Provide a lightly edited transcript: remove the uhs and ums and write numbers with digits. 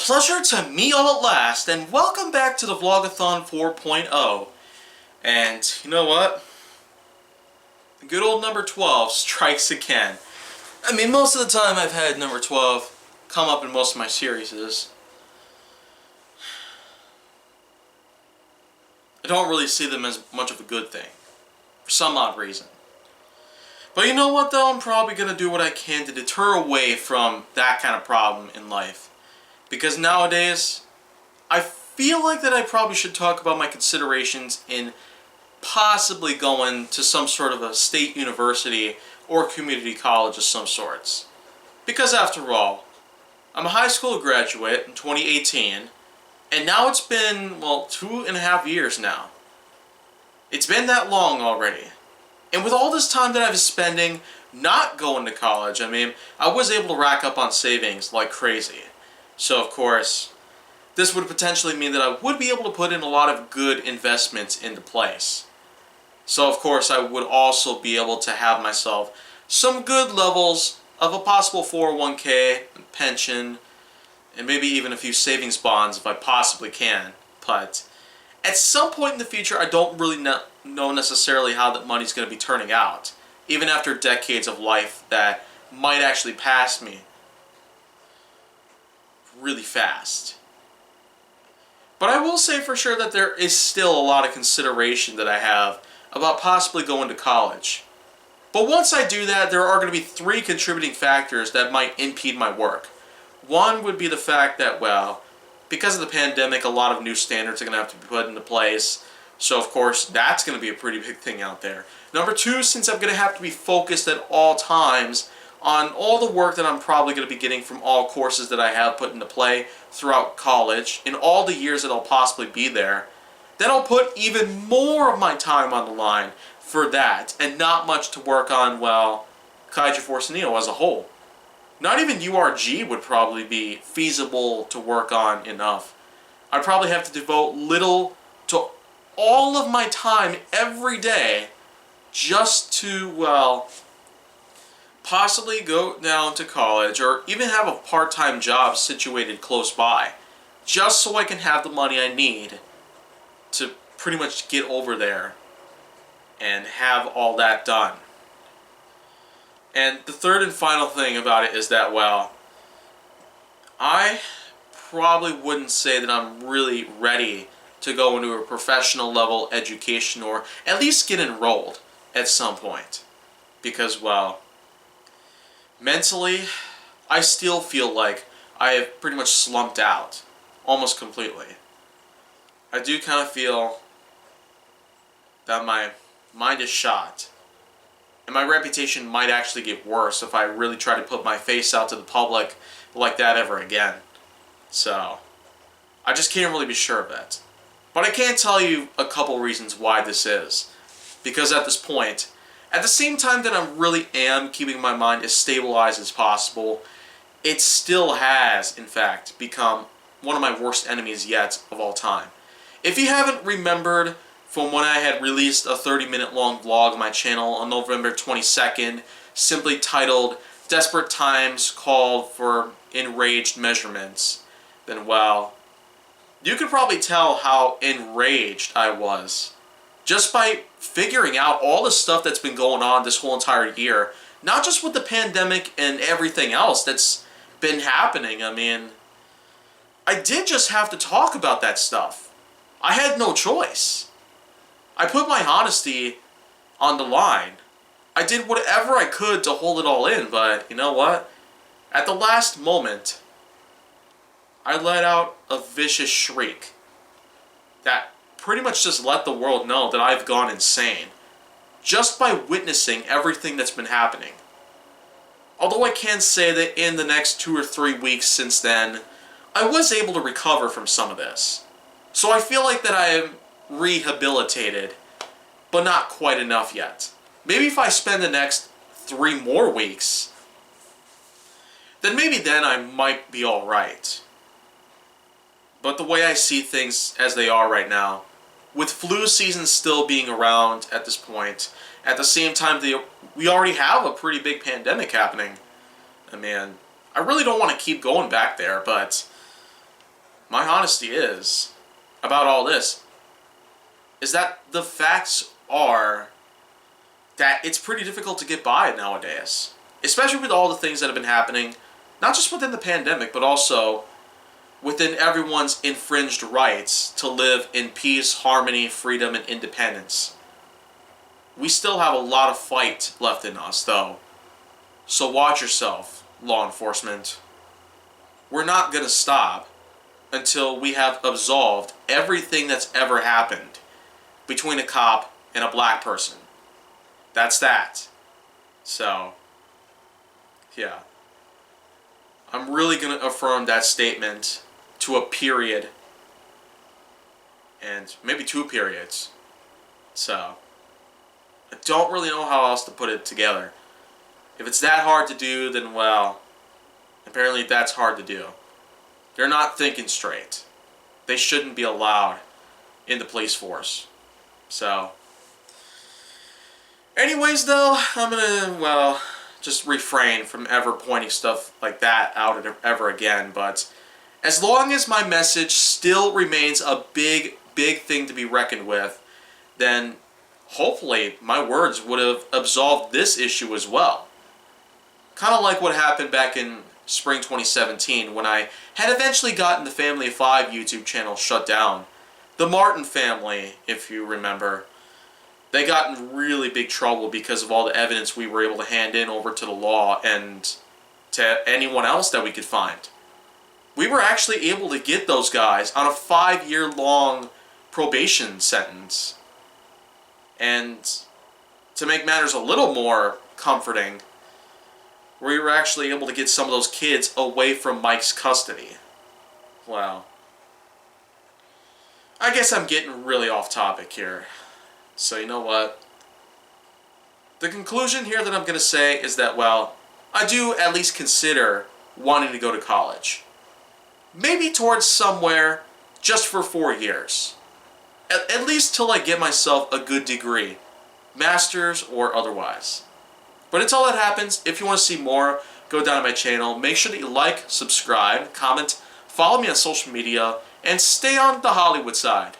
pleasure to meet y'all at last, and welcome back to the Vlog-A-Thon 4.0. And you know what? The good old number 12 strikes again. I mean, most of the time I've had number 12 come up in most of my series. I don't really see them as much of a good thing, for some odd reason. But you know what though, I'm probably going to do what I can to deter away from that kind of problem in life. Because nowadays, I feel like that I probably should talk about my considerations in possibly going to some sort of a state university or community college of some sorts. Because after all, I'm a high school graduate in 2018, and now it's been, well, 2.5 years now. It's been that long already. And with all this time that I was spending not going to college, I mean, I was able to rack up on savings like crazy. So of course, this would potentially mean that I would be able to put in a lot of good investments into place. So of course, I would also be able to have myself some good levels of a possible 401k, pension, and maybe even a few savings bonds if I possibly can. But at some point in the future, I don't really know necessarily how that money's going to be turning out, even after decades of life that might actually pass me really fast. But I will say for sure that there is still a lot of consideration that I have about possibly going to college. But once I do that, there are going to be 3 contributing factors that might impede my work. One would be the fact that, well, because of the pandemic, a lot of new standards are going to have to be put into place. So of course, that's going to be a pretty big thing out there. Number 2, since I'm going to have to be focused at all times on all the work that I'm probably going to be getting from all courses that I have put into play throughout college, in all the years that I'll possibly be there, then I'll put even more of my time on the line for that, and not much to work on, well, Kaiju Force Neo as a whole. Not even URG would probably be feasible to work on enough. I'd probably have to devote little to all of my time every day just to, well, possibly go down to college or even have a part-time job situated close by, just so I can have the money I need to pretty much get over there and have all that done. And the third and final thing about it is that, well, I probably wouldn't say that I'm really ready to go into a professional level education or at least get enrolled at some point. Because, well, mentally, I still feel like I have pretty much slumped out, almost completely. I do kind of feel that my mind is shot, and my reputation might actually get worse if I really try to put my face out to the public like that ever again. So, I just can't really be sure of that. But I can tell you a couple reasons why this is. Because at this point, at the same time that I really am keeping my mind as stabilized as possible, it still has, in fact, become one of my worst enemies yet of all time. If you haven't remembered from when I had released a 30-minute long vlog on my channel on November 22nd, simply titled Desperate Times Called for Enraged Measurements, then, well, you could probably tell how enraged I was just by figuring out all the stuff that's been going on this whole entire year. Not just with the pandemic and everything else that's been happening. I mean, I did just have to talk about that stuff. I had no choice. I put my honesty on the line. I did whatever I could to hold it all in, but you know what? At the last moment, I let out a vicious shriek that pretty much just let the world know that I've gone insane, just by witnessing everything that's been happening. Although I can say that in the next 2 or 3 weeks since then, I was able to recover from some of this. So I feel like that I am rehabilitated, but not quite enough yet. Maybe if I spend the next 3 more weeks, then maybe then I might be alright. But the way I see things as they are right now, with flu season still being around at this point, at the same time we already have a pretty big pandemic happening. I mean, I really don't want to keep going back there, but my honesty is about all this is that the facts are that it's pretty difficult to get by nowadays. Especially with all the things that have been happening, not just within the pandemic, but also within everyone's infringed rights to live in peace, harmony, freedom, and independence. We still have a lot of fight left in us, though. So watch yourself, law enforcement. We're not going to stop until we have absolved everything that's ever happened between a cop and a black person. That's that. So, yeah. I'm really going to affirm that statement to a period. And maybe 2 periods. So, I don't really know how else to put it together. If it's that hard to do, then well, apparently that's hard to do. They're not thinking straight. They shouldn't be allowed in the police force. So, anyways though, I'm gonna, well, just refrain from ever pointing stuff like that out ever again. But as long as my message still remains a big thing to be reckoned with, then hopefully my words would have absolved this issue as well. Kind of like what happened back in spring 2017 when I had eventually gotten the Family of 5 YouTube channel shut down. The Martin family, if you remember, they got in really big trouble because of all the evidence we were able to hand in over to the law and to anyone else that we could find. We were actually able to get those guys on a 5-year-long probation sentence. And to make matters a little more comforting, we were actually able to get some of those kids away from Mike's custody. Well, I guess I'm getting really off topic here. So you know what? The conclusion here that I'm going to say is that, well, I do at least consider wanting to go to college. Maybe towards somewhere just for 4 years. At least till I get myself a good degree. Master's or otherwise. But until that happens, if you want to see more, go down to my channel. Make sure that you like, subscribe, comment, follow me on social media, and stay on the Hollywood side.